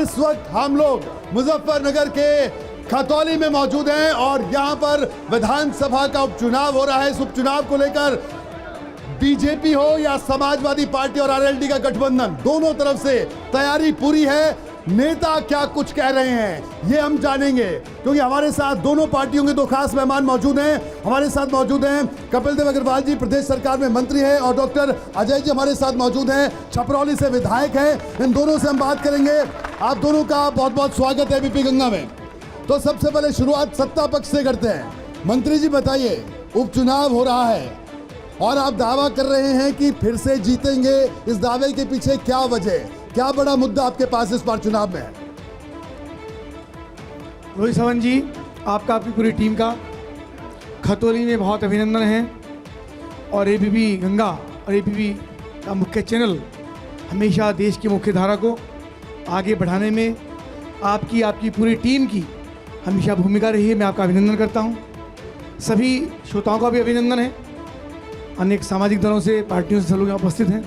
इस वक्त हम लोग मुजफ्फरनगर के खतौली में मौजूद हैं और यहां पर विधानसभा का उपचुनाव हो रहा है। इस उपचुनाव को लेकर बीजेपी हो या समाजवादी पार्टी और आरएलडी का गठबंधन, दोनों तरफ से तैयारी पूरी है। नेता क्या कुछ कह रहे हैं ये हम जानेंगे, क्योंकि हमारे साथ दोनों पार्टियों के दो खास मेहमान मौजूद हैं। हमारे साथ मौजूद हैं कपिल देव अग्रवाल जी, प्रदेश सरकार में मंत्री हैं, और डॉक्टर अजय जी हमारे साथ मौजूद हैं, छपरौली से विधायक हैं। इन दोनों से हम बात करेंगे। आप दोनों का बहुत बहुत स्वागत है बीपी गंगा में। तो सबसे पहले शुरुआत सत्ता पक्ष से करते हैं। मंत्री जी बताइए, उपचुनाव हो रहा है और आप दावा कर रहे हैं कि फिर से जीतेंगे, इस दावे के पीछे क्या वजह, क्या बड़ा मुद्दा आपके पास इस बार चुनाव में है? रोहित सावंत जी, आपका, आपकी पूरी टीम का खतौली में बहुत अभिनंदन है। और एबीपी गंगा और एबीपी का मुख्य चैनल हमेशा देश की मुख्य धारा को आगे बढ़ाने में आपकी पूरी टीम की हमेशा भूमिका रही है। मैं आपका अभिनंदन करता हूं। सभी श्रोताओं का भी अभिनंदन है। अनेक सामाजिक दलों से, पार्टियों से सब लोग यहाँ उपस्थित हैं,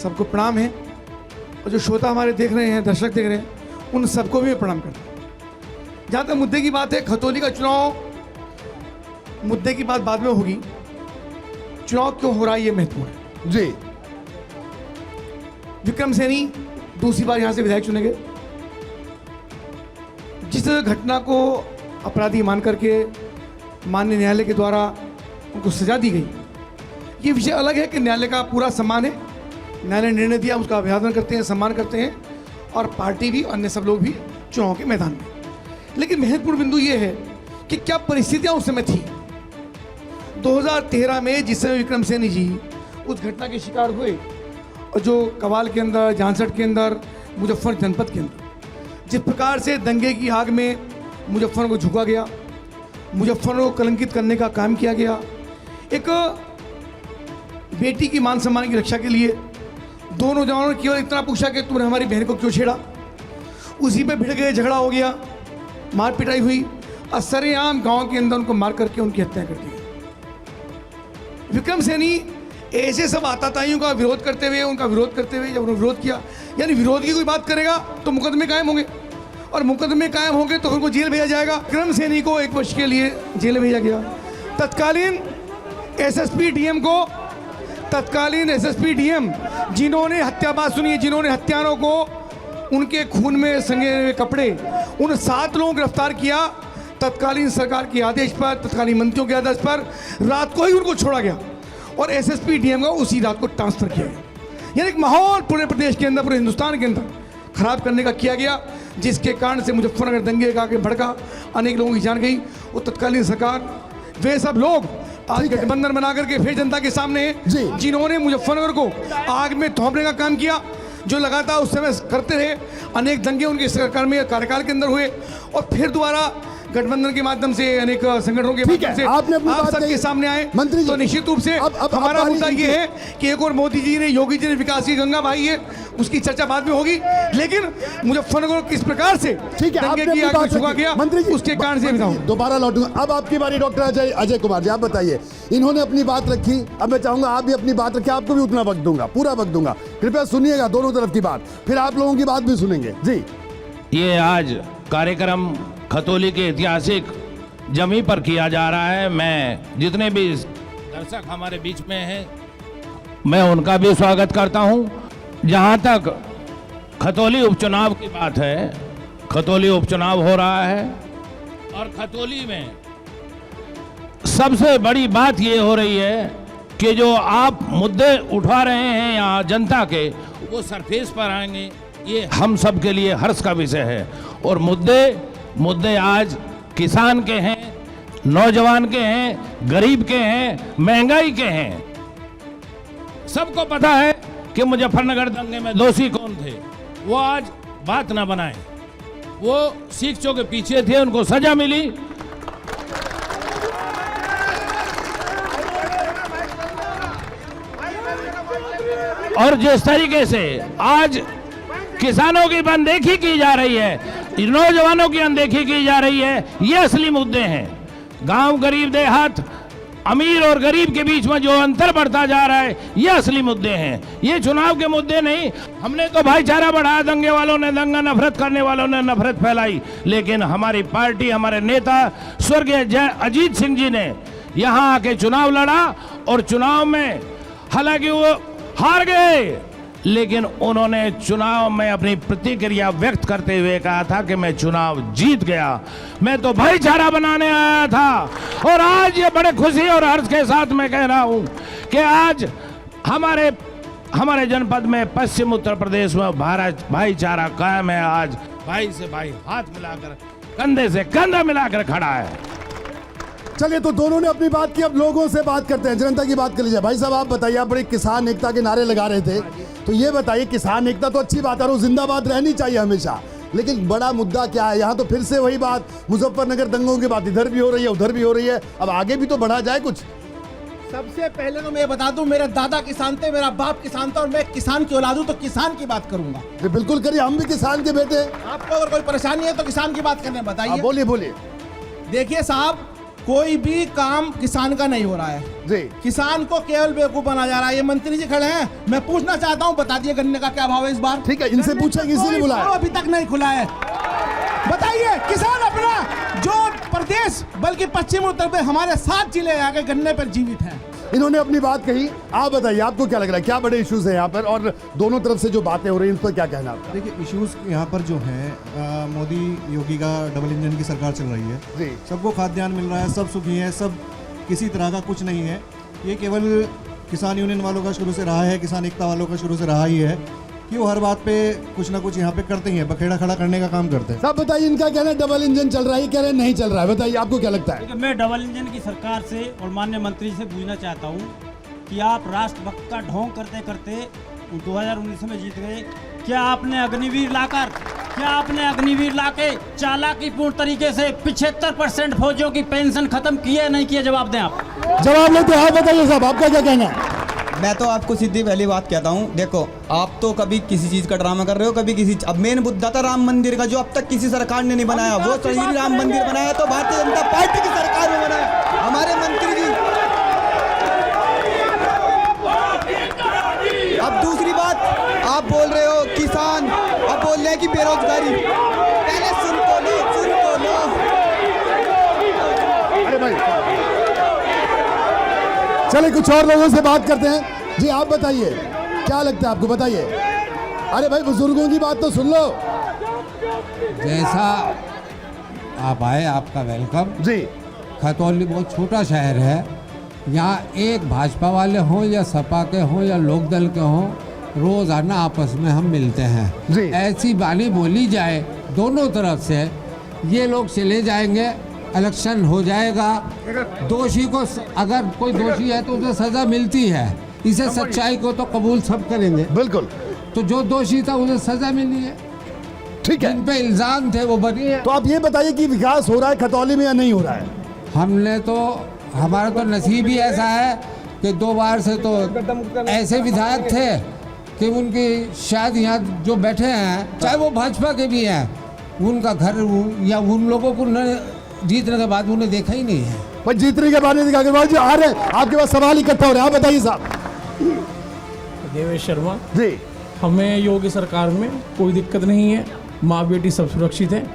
सबको प्रणाम है। और जो श्रोता हमारे देख रहे हैं, दर्शक देख रहे हैं, उन सबको भी मैं प्रणाम करता हूँ। जहाँ तक मुद्दे की बात है, खतौली का चुनाव, मुद्दे की बात बाद में होगी। चुनाव क्यों हो रहा है ये महत्वपूर्ण है जी। विक्रम सैनी दूसरी बार यहाँ से विधायक चुने गए। जिस घटना को अपराधी मान करके माननीय न्यायालय के द्वारा उनको सजा दी गई, ये विषय अलग है कि न्यायालय का पूरा सम्मान है। न्यायालय ने निर्णय दिया, उसका अभिवादन करते हैं, सम्मान करते हैं, और पार्टी भी, अन्य सब लोग भी चुनाव के मैदान में। लेकिन महत्वपूर्ण बिंदु ये है कि क्या परिस्थितियां उस समय थी। 2013 में जिस समय विक्रम सैनी जी उस घटना के शिकार हुए, और जो कवाल के अंदर, झांसठ के अंदर, मुजफ्फर जनपद के अंदर जिस प्रकार से दंगे की आग में मुजफ्फर को झुका गया, मुजफ्फर को कलंकित करने का काम किया गया, एक बेटी की मान सम्मान की रक्षा के लिए दो नौजवानों ने केवल इतना पूछा कि तुमने हमारी बहन को क्यों छेड़ा, उसी पे भिड़ गए, झगड़ा हो गया, मार पिटाई हुई, और सरेआम गांव के अंदर उनको मार करके उनकी हत्या कर दी। विक्रम सैनी ऐसे सब आताताइयों का विरोध करते हुए, उनका विरोध करते हुए, जब उन्होंने विरोध किया, यानी विरोध की कोई बात करेगा तो मुकदमे कायम होंगे, और मुकदमे कायम होंगे तो उनको जेल भेजा जाएगा। विक्रम सैनी को 1 वर्ष के लिए जेल भेजा गया। तत्कालीन एसएसपी डीएम को, तत्कालीन एसएसपी डीएम जिन्होंने हत्याबाज, सुनिए, जिन्होंने हत्यारों को उनके खून में संगे हुए कपड़े, उन 7 लोगों को गिरफ्तार किया। तत्कालीन सरकार के आदेश पर, तत्कालीन मंत्रियों के आदेश पर रात को ही उनको छोड़ा गया और एसएसपी डीएम का उसी रात को ट्रांसफर किया गया। यानी एक माहौल पूरे प्रदेश के अंदर, पूरे हिंदुस्तान के अंदर खराब करने का किया गया, जिसके कारण से मुजफ्फरनगर दंगे का आगे भड़का, अनेक लोगों की जान गई। और तत्कालीन सरकार, वे सब लोग आज गठबंधन बना करके फिर जनता के सामने हैं, जिन्होंने मुजफ्फरनगर को आग में थोपने का काम किया, जो लगातार उस समय करते रहे। अनेक दंगे उनके सरकार में, कार्यकाल के अंदर हुए, और फिर दोबारा गठबंधन के माध्यम से, अनेक संगठनों के माध्यम से आप सबके सामने आए। मंत्री तो निश्चित रूप से हमारा मुद्दा ये है कि एक और मोदी जी ने, योगी जी ने विकास की गंगा बहाई है, उसकी चर्चा बाद में होगी। लेकिन मुजफ्फरनगर किस प्रकार से दंगे की आग में झुका गया, उसके कारण से दोबारा लौटूंगा। अब आपकी बारी डॉक्टर अजय कुमार जी, आप बताइए। इन्होंने अपनी बात रखी, अब मैं चाहूंगा आप भी अपनी बात रखिए। आपको भी उतना वक्त दूंगा, पूरा वक्त दूंगा। कृपया सुनिएगा दोनों तरफ की बात, फिर आप लोगों की बात भी सुनेंगे जी। ये आज कार्यक्रम खतौली के ऐतिहासिक जमी पर किया जा रहा है। मैं जितने भी दर्शक हमारे बीच में हैं, मैं उनका भी स्वागत करता हूं। जहां तक खतौली उपचुनाव की बात है, खतौली उपचुनाव हो रहा है, और खतौली में सबसे बड़ी बात ये हो रही है कि जो आप मुद्दे उठा रहे हैं यहाँ जनता के, वो सरफेस पर आएंगे, ये हम सब के लिए हर्ष का विषय है। और मुद्दे आज किसान के हैं, नौजवान के हैं, गरीब के हैं, महंगाई के हैं। सबको पता है कि मुजफ्फरनगर दंगे में दोषी कौन थे, वो आज बात ना बनाए। वो शिक्षकों के पीछे थे, उनको सजा मिली। और जिस तरीके से आज किसानों की अनदेखी की जा रही है, नौजवानों की अनदेखी की जा रही है, ये असली मुद्दे हैं। गांव, गरीब, देहात, अमीर और गरीब के बीच में जो अंतर बढ़ता जा रहा है, ये असली मुद्दे हैं, ये चुनाव के मुद्दे नहीं। हमने तो भाईचारा बढ़ाया, दंगे वालों ने दंगा, नफरत करने वालों ने नफरत फैलाई, लेकिन हमारी पार्टी, हमारे नेता स्वर्गीय अजीत सिंह जी ने यहाँ आके चुनाव लड़ा और चुनाव में हालांकि वो हार गए, लेकिन उन्होंने चुनाव में अपनी प्रतिक्रिया व्यक्त करते हुए कहा था कि मैं चुनाव जीत गया, मैं तो भाईचारा बनाने आया था। और आज ये बड़े खुशी और हर्ष के साथ मैं कह रहा हूं कि आज हमारे जनपद में पश्चिम उत्तर प्रदेश में भाईचारा कायम है। आज भाई से भाई हाथ मिलाकर, कंधे से कंधा मिलाकर खड़ा है। चलिए, तो दोनों ने अपनी बात की, अब लोगों से बात करते हैं, जनता की बात कर लीजिए। भाई साहब, आप बताइए, आप बड़े किसान एकता के नारे लगा रहे थे, तो ये बताइए, किसान एकता तो अच्छी बात है और वो जिंदाबाद रहनी चाहिए हमेशा, लेकिन बड़ा मुद्दा क्या है यहाँ? तो फिर से वही बात, मुजफ्फरनगर दंगों की बात इधर भी हो रही है, उधर भी हो रही है, अब आगे भी तो बढ़ा जाए कुछ। सबसे पहले तो मैं बता दूं, मेरे दादा किसान थे, मेरा बाप किसान था और मैं किसान की औलाद हूं, तो किसान की बात करूंगा। तो बिल्कुल करिए, हम भी किसान के बेटे हैं। आपको अगर कोई परेशानी है तो किसान की बात करने बताइए। बोलिए बोलिए। देखिए साहब, कोई भी काम किसान का नहीं हो रहा है जी। किसान को केवल बेवकूफ बना जा रहा है। ये मंत्री जी खड़े हैं, मैं पूछना चाहता हूं, बता दिए गन्ने का क्या भाव है इस बार? ठीक है, इनसे पूछेंगे, इसीलिए बुलाया। अभी तक नहीं खुला है। बताइए, किसान अपना जो प्रदेश बल्कि पश्चिम उत्तर प्रदेश हमारे 7 जिले आगे गन्ने पर जीवित हैं। इन्होंने अपनी बात कही, आप बताइए, आपको क्या लग रहा है, क्या बड़े इश्यूज हैं यहाँ पर और दोनों तरफ से जो बातें हो रही हैं उन पर क्या कहना आपका? देखिए, इश्यूज यहाँ पर जो हैं, मोदी योगी का डबल इंजन की सरकार चल रही है जी। सबको खाद्यान्न मिल रहा है, सब सुखी हैं, सब किसी तरह का कुछ नहीं है। ये केवल किसान यूनियन वालों का शुरू से रहा है, किसान एकता वालों का शुरू से रहा ही है कि वो हर बात पे कुछ ना कुछ यहाँ पे करते ही हैं, बखेड़ा खड़ा करने का काम करते हैं। साहब बताइए, इनका कहना है डबल इंजन चल रहा है, कह रहे हैं नहीं चल रहा है, बताइए आपको क्या लगता है? मैं डबल इंजन की सरकार से और माननीय मंत्री से पूछना चाहता हूँ कि आप राष्ट्रभक्त का ढोंग करते करते 2019 में जीत गए, क्या आपने अग्निवीर लाके चालाकीपूर्ण तरीके से 75% फौजियों की पेंशन खत्म की है नहीं किया? जवाब दें आप। जवाब लेते हैं, आप बताइए साहब, आपका क्या कहना है? मैं तो आपको सीधी पहली बात कहता हूँ, देखो, आप तो कभी किसी चीज़ का ड्रामा कर रहे हो, कभी किसी। अब मेन मुद्दा था राम मंदिर का, जो अब तक किसी सरकार ने नहीं बनाया, वो श्री राम मंदिर बनाया तो भारतीय जनता पार्टी की सरकार में बनाया हमारे मंत्री जी। अब दूसरी बात, आप बोल रहे हो किसान, अब बोल रहे हैं कि बेरोजगारी। पहले सुन तो लो। अरे भाई, चलिए कुछ और लोगों से बात करते हैं। जी, आप बताइए, क्या लगता है आपको, बताइए। अरे भाई, बुजुर्गों की बात तो सुन लो। जैसा आप आए, आपका वेलकम जी। खतौली बहुत छोटा शहर है, यहाँ एक भाजपा वाले हों या सपा के हों या लोकदल के हों, रोजाना आपस में हम मिलते हैं जी। ऐसी बानी बोली जाए दोनों तरफ से, ये लोग चले जाएंगे, इलेक्शन हो जाएगा, दोषी को, अगर कोई दोषी है तो उसे सजा मिलती है, इसे सच्चाई को तो कबूल सब करेंगे। बिल्कुल। तो जो दोषी था उसे सजा मिली है, ठीक है, जिन पे इल्जाम थे वो बरी है। तो आप ये बताइए कि विकास हो रहा है खतौली में या नहीं हो रहा है? हमने तो, हमारा तो नसीब ही ऐसा है कि 2 बार से तो ऐसे विधायक थे कि उनकी शायद यहाँ जो बैठे हैं, चाहे वो भाजपा के भी हैं, उनका घर या उन लोगों को जीतने के बाद उन्हें देखा ही नहीं है। पर जीतने के बाद नहीं देखा। अग्रवाल जी आ रहे हैं, आपके पास सवाल इकट्ठा हो रहे हैं, आप बताइए साहब। देवेश शर्मा जी। हमें योगी सरकार में कोई दिक्कत नहीं है, माँ बेटी सब सुरक्षित हैं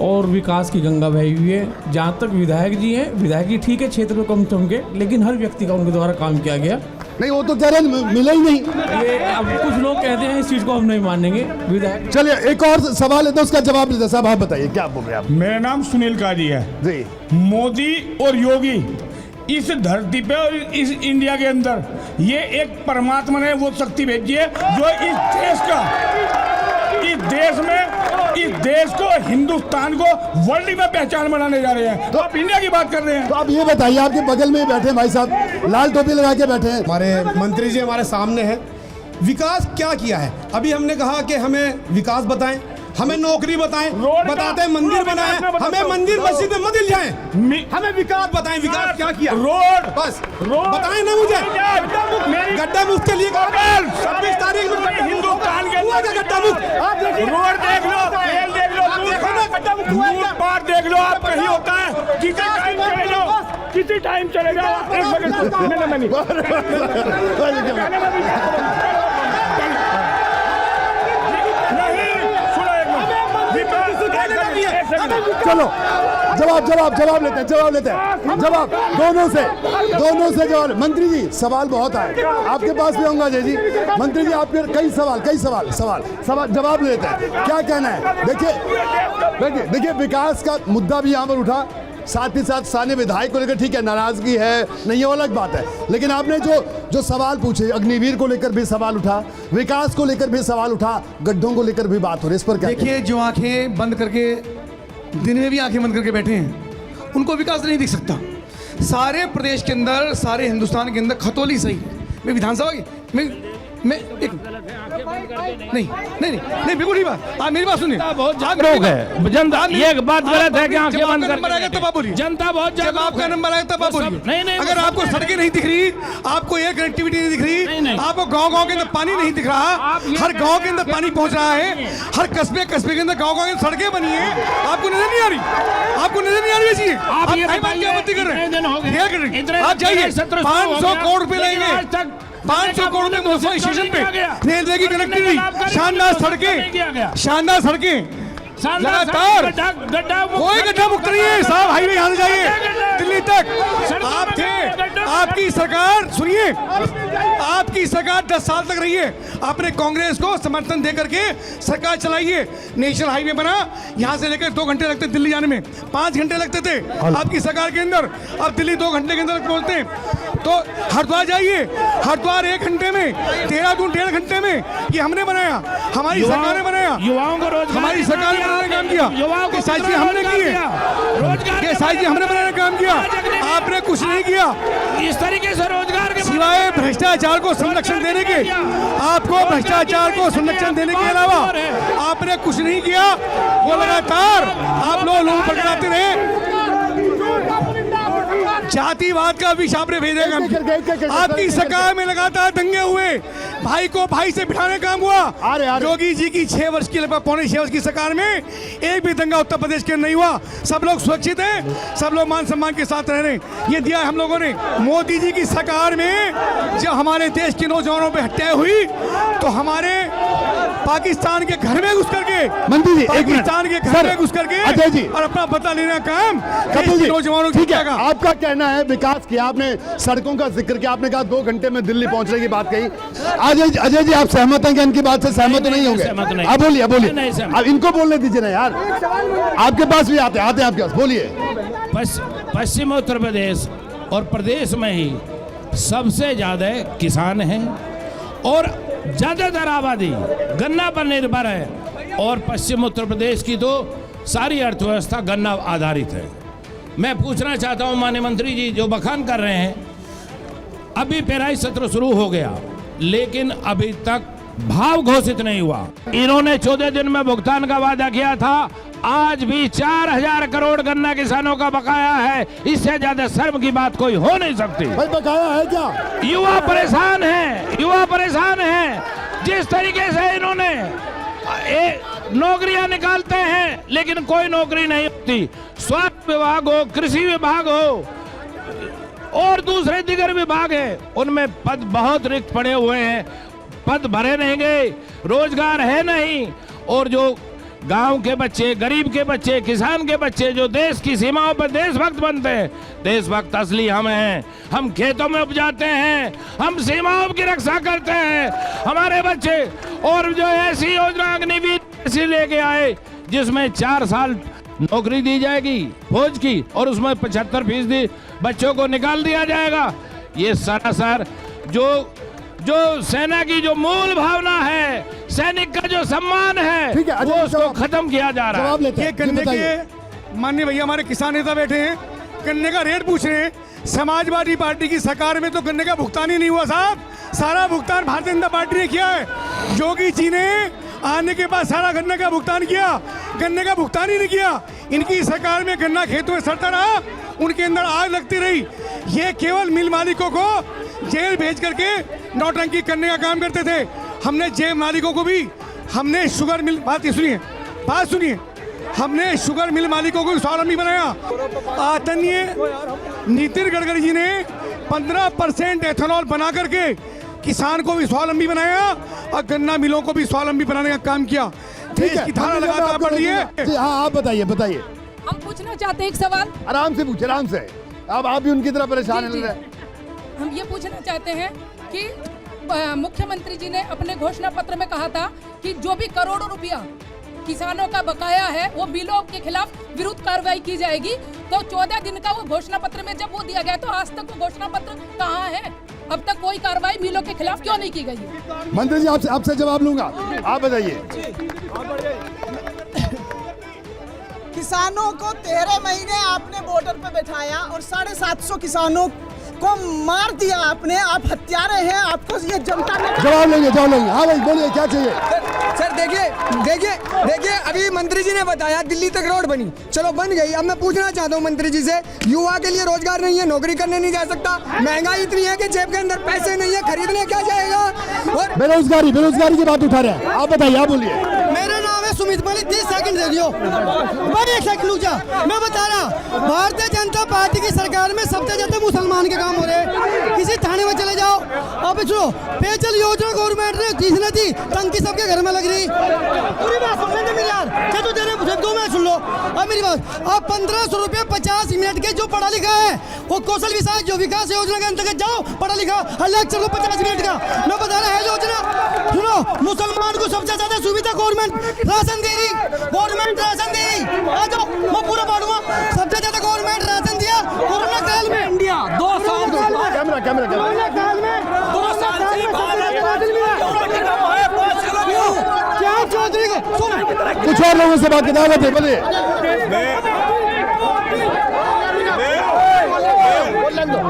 और विकास की गंगा बही हुई है। जहाँ तक विधायक जी हैं, विधायक जी ठीक है, क्षेत्र में कम चमके, लेकिन हर व्यक्ति का उनके द्वारा काम किया गया। नहीं, वो तो कह रहे हैं मिला ही नहीं। ये अब कुछ लोग कहते हैं, इस चीज़ को हम नहीं मानेंगे। विधायक, चलिए एक और सवाल है तो उसका जवाब लेते हैं। साहब आप बताइए, क्या बोल रहे हैं आप? मेरा नाम सुनील काजी है जी। मोदी और योगी इस धरती पे और इस इंडिया के अंदर, ये एक परमात्मा ने वो शक्ति भेजी है जो इस देश को, हिंदुस्तान को वर्ल्ड में पहचान बनाने जा रहे हैं। तो आप इंडिया की बात कर रहे हैं। तो आप ये बताइए, आपके बगल में बैठे भाई साहब, लाल टोपी लगा के बैठे हैं, हमारे मंत्री जी हमारे सामने हैं। विकास क्या किया है? अभी हमने कहा कि हमें विकास बताएं, हमें नौकरी बताएं, बताते हैं मंदिर बनाएं, हमें मंदिर मस्जिद में मत जाएं, हमें विकास बताएं, विकास क्या किया? रोड, बस बताएं ना मुझे। गड्ढा मुक्त के लिए 26 तारीख में हिंदुस्तान के गड्ढा मुक्त, रोड देख लो, तेल देख लो, लूटपाट देख लो, आप कहीं होता है किसी टाइम चले जाओ। एक सेकंड, नहीं चलो जवाब लेते हैं जवाब दोनों से जवाब। मंत्री जी सवाल बहुत आए, आपके पास भी होंगे अजय जी। मंत्री जी आपके कई सवाल जवाब लेते हैं, क्या कहना है? देखिए विकास का मुद्दा भी यहाँ पर उठा, साथ ही साथ स्थानीय विधायक को लेकर ठीक है नाराजगी है, नहीं ये अलग बात है, लेकिन आपने जो सवाल पूछे, अग्निवीर को लेकर भी सवाल उठा, विकास को लेकर भी सवाल उठा, गड्ढों को लेकर भी बात हो रही है, इस पर क्या? देखिए, जो आंखें बंद करके दिन में भी आंखें बंद करके बैठे हैं, उनको विकास नहीं दिख सकता। सारे प्रदेश के अंदर, सारे हिंदुस्तान के अंदर खतौली सही है। मैं विधानसभा की मैं एक नहीं बिल्कुल नहीं बात। आप मेरी बात सुनिए, बहुत जागरूक है जनता। ये बात गलत है कि आंखें बंद नंबर आएगा तब आप बोलिए। जनता बहुत जब आपका नंबर आएगा तब आप बोलिए। नहीं, अगर आपको सड़कें नहीं दिख रही, आपको एयर कनेक्टिविटी नहीं दिख रही, आपको गांव के अंदर पानी नहीं दिख रहा, हर गांव के अंदर पानी पहुंच रहा है, हर कस्बे के अंदर गांव के अंदर सड़कें बनी है, आपको नजर नहीं आ रही, आपको नजर नहीं आ रही वैसी। आप क्या बात कर रहे हैं? आप जाइए, 500 करोड़ रुपए लगेंगे, 500 करोड़ में मुजफ्फर स्टेशन पे रेलवे की कनेक्टिविटी, शानदार सड़कें लगातार, कोई गड्ढा मुक्त नहीं है साहब। हाईवे यहाँ से जाइए दिल्ली तक। आप थे, आपकी सरकार, सुनिए, आपकी सरकार 10 साल तक रही है, आपने कांग्रेस को समर्थन दे करके सरकार चलाई है। नेशनल हाईवे बना, यहाँ से लेकर 2 घंटे लगते दिल्ली जाने में, 5 घंटे लगते थे आपकी सरकार के अंदर, अब दिल्ली 2 घंटे के अंदर पहुंचते हैं। तो हरिद्वार जाइए, हरिद्वार 1 घंटे में, देहरादून 1.5 घंटे में, ये हमने बनाया, हमारी सरकार ने बनाया, युवाओं को रोजगार, हमारी सरकार ने काम किया, युवाओं को हमने किए, हमने बनाने का काम किया, आपने कुछ नहीं किया। इस तरीके से रोजगार के सिवाय भ्रष्टाचार को संरक्षण देने के, आपको भ्रष्टाचार को संरक्षण देने के अलावा आपने कुछ नहीं किया। वो लगातार आप लोग पकड़ाते रहे, जातिवाद का विष आपने भेजेगा। आपकी सरकार में लगातार दंगे हुए, भाई को भाई से बिठाने का काम हुआ। योगी जी की 6 वर्ष की, लगभग पौने 6 वर्ष की सरकार में एक भी दंगा उत्तर प्रदेश के नहीं हुआ। सब लोग सुरक्षित हैं, सब लोग मान सम्मान के साथ रह रहे हैं। ये दिया हम लोगों ने। मोदी जी की सरकार में जब हमारे देश के नौजवानों पर हत्या हुई, तो हमारे पाकिस्तान के घर में घुस करके, मंत्री जी पाकिस्तान के घर में घुस करके अजय जी और अपना बदला लेने का काम नौजवानों की किया। आपका कहना है विकास किया, आपने सड़कों का जिक्र किया, आपने कहा 2 घंटे में दिल्ली पहुंचने की बात कही। अजय जी आप सहमत हैं कि इनकी बात से सहमत तो नहीं होंगे? आप बोलिए अब इनको बोलने दीजिए ना यार, आपके पास भी आते हैं आपके पास, बोलिए। पश्चिम उत्तर प्रदेश और प्रदेश में ही सबसे ज्यादा किसान हैं और ज्यादातर आबादी गन्ना पर निर्भर है, और पश्चिम उत्तर प्रदेश की तो सारी अर्थव्यवस्था गन्ना आधारित है। मैं पूछना चाहता हूं माननीय मंत्री जी, जो बखान कर रहे हैं, अभी पेराई सत्र शुरू हो गया, लेकिन अभी तक भाव घोषित नहीं हुआ। इन्होंने 14 दिन में भुगतान का वादा किया था, आज भी 4000 करोड़ गन्ना किसानों का बकाया है। इससे ज्यादा शर्म की बात कोई हो नहीं सकती। भाई बकाया है क्या? युवा परेशान हैं। जिस तरीके से इन्होंने नौकरियां निकालते हैं, लेकिन कोई नौकरी नहीं होती। स्वास्थ्य विभाग हो, कृषि विभाग हो और दूसरे दिगर विभाग है, उनमें पद बहुत रिक्त पड़े हुए हैं, पद भरे नहीं गए, रोजगार है नहीं। और जो गांव के बच्चे, गरीब के बच्चे, किसान के बच्चे जो देश की सीमाओं पर देशभक्त बनते हैं, देशभक्त असली हम हैं। हम खेतों में उपजाते हैं, हम सीमाओं की रक्षा करते हैं, हमारे बच्चे। और जो ऐसी योजना अग्निवीर ऐसी लेके आए जिसमें 4 साल नौकरी दी जाएगी फौज की, और उसमें 75% बच्चों को निकाल दिया जाएगा। ये सरासर जो सेना की जो मूल भावना है, सैनिक का जो सम्मान है, वो उसको खत्म किया जा रहा है। ये गन्ने के माननीय भैया हमारे किसान नेता बैठे हैं, गन्ने का रेट पूछ रहे हैं। समाजवादी पार्टी की सरकार में तो गन्ने का भुगतान ही नहीं हुआ साहब, सारा भुगतान भारतीय जनता पार्टी ने किया है। योगी जी ने आने के बाद सारा गन्ने का भुगतान किया, गन्ने का भुगतान ही नहीं किया। इनकी सरकार में गन्ना खेतों में सड़ता रहा, उनके अंदर आग लगती रही। ये केवल मिल मालिकों को जेल भेज करके नौटंकी करने का काम करते थे। हमने जेल मालिकों को भी, हमने शुगर मिल, बात सुनिए, हमने शुगर मिल मालिकों को स्वावलंबी बनाया। नितिन गडकरी जी ने 15% एथेनॉल बना करके किसान को भी स्वावलंबी बनाया और गन्ना मिलों को भी स्वावलंबी बनाने का काम किया। देश की धारा लगातार बढ़ रही है। जी हाँ, आप बताइए बताइए। हम पूछना चाहते हैं एक सवाल। आराम से पूछे, आराम से। अब आप भी उनकी तरह परेशान जी, लग रहे जी। हैं। हम ये पूछना चाहते हैं कि मुख्यमंत्री जी ने अपने घोषणा पत्र में कहा था कि जो भी करोड़ों रुपया किसानों का बकाया है वो मिलों के खिलाफ विरुद्ध कार्रवाई की जाएगी। तो 14 दिन का वो घोषणा पत्र में जब वो दिया गया तो आज तक वो घोषणा पत्र कहाँ है? अब तक कोई कार्रवाई मिलों के खिलाफ क्यों नहीं की गई है? मंत्री जी आपसे जवाब लूंगा, आप बताइए। किसानों को 13 महीने आपने बॉर्डर पे बैठाया और 750 किसानों को मार दिया आपने। आप हत्यारे हैं, आपको ये जनता ने जवाब लेंगे। हाँ भाई बोलिए, क्या चाहिए? सर देखिए अभी मंत्री जी ने बताया दिल्ली तक रोड बनी, चलो बन गई। अब मैं पूछना चाहता हूँ मंत्री जी से, युवा के लिए रोजगार नहीं है, नौकरी करने नहीं जा सकता, महंगाई इतनी है कि जेब के अंदर पैसे नहीं है, खरीदने क्या जाएगा? और बेरोजगारी की बात उठा रहे हैं, आप बताइए, आप बोलिए। मेरा नाम है सुमित मलिक, 30 सेकंड दे दियो। भाई 1 सेकंड रुक जा, मैं बता रहा, भारतीय जनता पार्टी की सरकार में सबसे ज्यादा मुसलमान के काम हो रहे हैं। किसी थाने में चले जाओ, अब सुनो, पेयजल योजना गवर्नमेंट ने जिसने दी, टंकी सबके घर में लग रही। पूरी बात सुन लेना मेरी यार, क्या तो तेरे 2 मिनट सुन लो। अब मेरी बात, अब 1500 रुपये 50 मिनट के जो पढ़ा लिखा है वो कौशल विकास योजना के अंतर्गत जाओ, पढ़ा लिखा हर लेक्चर को 50 मिनट का। मैं बता रहा है योजना, सुनो, मुसलमान को सबसे ज्यादा सुविधा गवर्नमेंट राशन दे रही, गवर्नमेंट राशन दे रही। आ जाओ, मैं पूरा पढ़ूंगा। सबसे ज्यादा गवर्नमेंट राशन दिया कोरोना काल में, इंडिया 2 साल कैमरा कोरोना काल में 2 साल से क्या चौधरी को सुन, कुछ और लोगों से बात बताइए, बोलिए।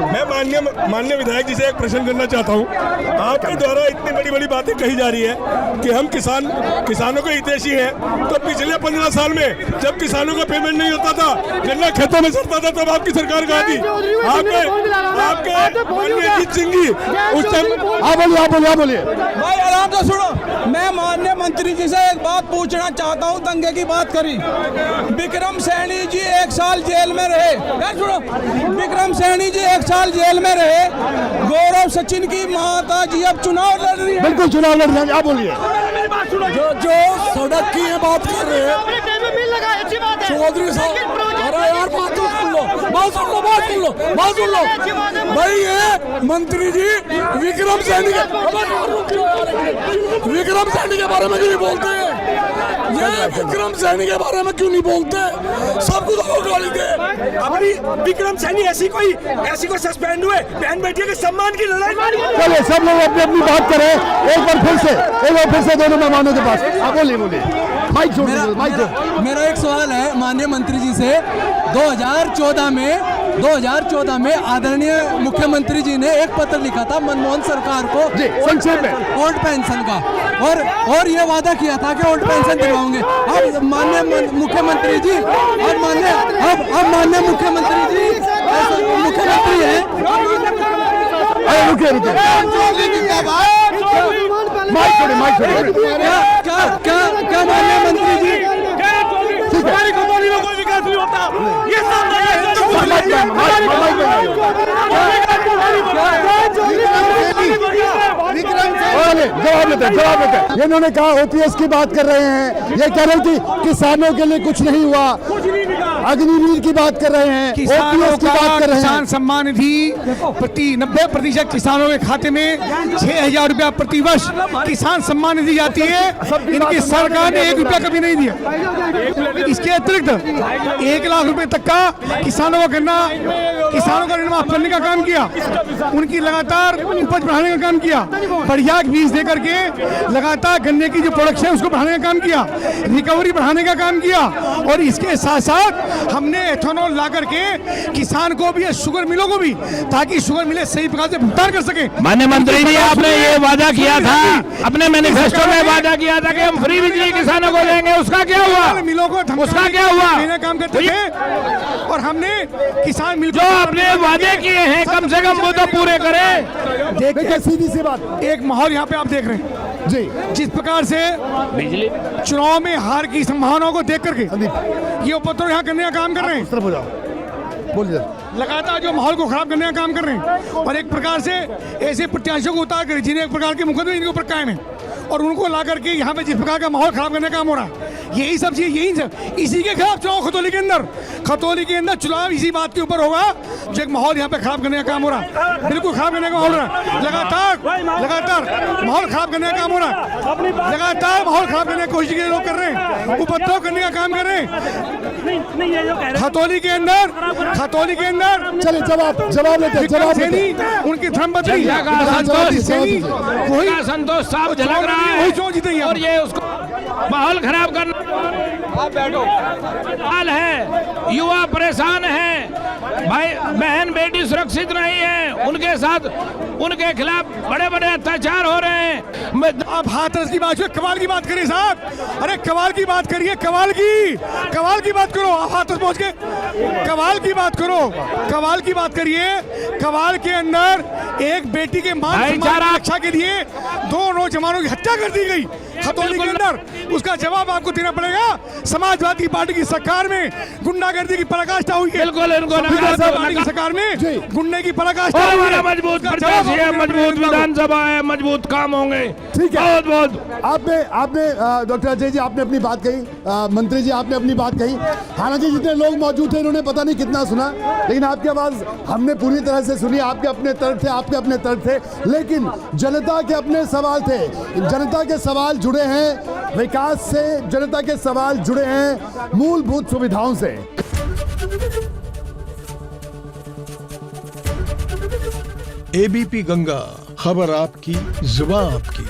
मैं माननीय विधायक जी से एक प्रश्न करना चाहता हूँ। आपके द्वारा इतनी बड़ी बड़ी बातें कही जा रही है कि हम किसानों को हितैषी हैं, तो पिछले 15 साल में जब किसानों का पेमेंट नहीं होता था, गन्ना खेतों में सड़ता था, तब आपकी सरकार कहाँ थी? आपके माननीय अजीत सिंह जी उस टाइम। आप बोलिए। भाई आराम से सुनो, मैं माननीय मंत्री जी से एक बात पूछना चाहता हूँ। दंगे की बात करी, विक्रम सैनी जी 1 साल जेल में रहे। यार सुनो, विक्रम सैनी जी 1 साल जेल में रहे। गौरव सचिन की माता जी अब चुनाव लड़ रही है। बिल्कुल चुनाव लड़ रहे हैं, आप बोलिए। जो सड़क की ये बात कर रहे हैं चौधरी साहब, अरे यार बात सुन लो भाई, ये मंत्री जी विक्रम सैनी के बारे में क्यों नहीं बोलते हैं? ये विक्रम सैनी के बारे में क्यों नहीं बोलते? सब कुछ आपको गाली दे। अभी विक्रम सैनी ऐसी कोई सस्पेंड हुए, बहन बेटियों के सम्मान की लड़ाई। चलिए सब लोग अपनी बात करें। एक बार फिर से दोनों मेहमानों के पास, आप बोलिए। माइक जोड़, मेरा एक सवाल है माननीय मंत्री जी से। 2014 में आदरणीय मुख्यमंत्री जी ने एक पत्र लिखा था मनमोहन सरकार को संक्षेप में ओल्ड पेंशन का, और ये वादा किया था कि ओल्ड पेंशन दिलवाओगे। अब माननीय मुख्यमंत्री जी अब माननीय मुख्यमंत्री जी मुख्यमंत्री है। रुके माइक छोड़िए। क्या माननीय मंत्री जी, हमारी खतौली में कोई विकास नहीं होता, ये सब जवाब लेते हैं। इन्होंने कहा ओपीएस की बात कर रहे हैं, ये कह रहे थे किसानों के लिए कुछ नहीं हुआ, अग्निवीर की बात कर रहे हैं, ओपीएस की बात कर रहे हैं। किसान सम्मान निधि प्रति 90% किसानों के खाते में 6,000 रुपया प्रति वर्ष किसान सम्मान निधि जाती है। इनकी सरकार ने 1 रुपया कभी नहीं दिया। इसके अतिरिक्त 1 लाख रुपए तक का किसानों का ऋण माफ करने का काम किया, उनकी लगातार उपज बढ़ाने का काम किया, बढ़िया बीज दे करके लगातार गन्ने की जो प्रोडक्शन है उसको बढ़ाने का काम किया, रिकवरी बढ़ाने का काम किया, और इसके साथ साथ हमने एथेनॉल ला करके किसान को भी, शुगर मिलों को भी, ताकि शुगर मिले सही प्रकार से भुगतान कर सके। माननीय मंत्री जी, आपने ये वादा किया था, अपने मैनिफेस्टो में वादा किया था कि हम फ्री बिजली किसानों को देंगे, उसका क्या हुआ? मिलों को उसका क्या हुआ? काम करते थे, और हमने किसान मिल जो अपने वादे किए हैं कम से कम वो तो पूरे करें। देखिए सीधी सी बात, एक माहौल यहाँ पे आप देख रहे हैं जी, जिस प्रकार से बिजली चुनाव में हार की संभावनाओं को देख करके ये उपद्रव यहाँ करने का काम कर रहे हैं। बोलिए। लगातार जो माहौल को खराब करने का काम कर रहे हैं और एक प्रकार से ऐसे प्रत्याशियों को उतार कर जिन्हें एक प्रकार के मुकदमे इनके ऊपर कायम है और उनको ला करके यहाँ पे जिस प्रकार का माहौल खराब करने का काम हो रहा है, यही सब चीज यही सब इसी के खिलाफ चुनाव खतौली के अंदर चुनाव इसी बात के ऊपर होगा जो एक माहौल यहाँ पे खराब करने का काम हो रहा है, बिल्कुल खराब करने का माहौल हो रहा है, लगातार माहौल खराब करने का काम हो रहा है, लगातार माहौल खराब करने की कोशिश लोग कर रहे हैं, उपद्रव करने का काम कर रहे हैं खतौली के अंदर। चलिए जवाब लेते हैं, जवाब लेते हैं। उनकी धर्मपत्नी वही संतोष साफ झलक रहा है वही चुनाव जीतेंगे और ये उसको माहौल खराब करना हाल है। युवा परेशान है, भाई बहन बेटी सुरक्षित नहीं है, उनके साथ उनके खिलाफ बड़े बड़े अत्याचार हो रहे हैं। आप हाथरस की बात कवाल की बात करिए साहब, अरे कवाल की बात करिए, कवाल की बात करो, आप हाथरस पहुंच के कवाल की बात करो, कवाल की बात करिए। कवाल के अंदर एक बेटी के मान सम्मान की रक्षा के लिए 2 नौजवानों की हत्या कर दी गई खतौली के अंदर, उसका जवाब आपको देना पड़ेगा। समाजवादी पार्टी की सरकार में गुंडागर्दी की पराकाष्ठा हुई है, बिल्कुल इनको पार्टी की सरकार में गुंडे की पराकाष्ठा हुई है। मजबूत प्रत्याशी है, मजबूत विधानसभा है, मजबूत काम होंगे। ठीक है, बहुत आपने डॉक्टर अजय जी आपने अपनी बात कही, मंत्री जी आपने अपनी बात कही। हालांकि जितने लोग मौजूद थे इन्होंने पता नहीं कितना सुना, लेकिन आपकी आवाज हमने पूरी तरह से सुनी। आपके अपने तर्क थे, आपके अपने तर्क थे, लेकिन जनता के अपने सवाल थे। जनता के सवाल जुड़े हैं विकास से, जनता के सवाल जुड़े हैं मूलभूत सुविधाओं से। एबीपी गंगा, खबर आपकी, जुबान आपकी।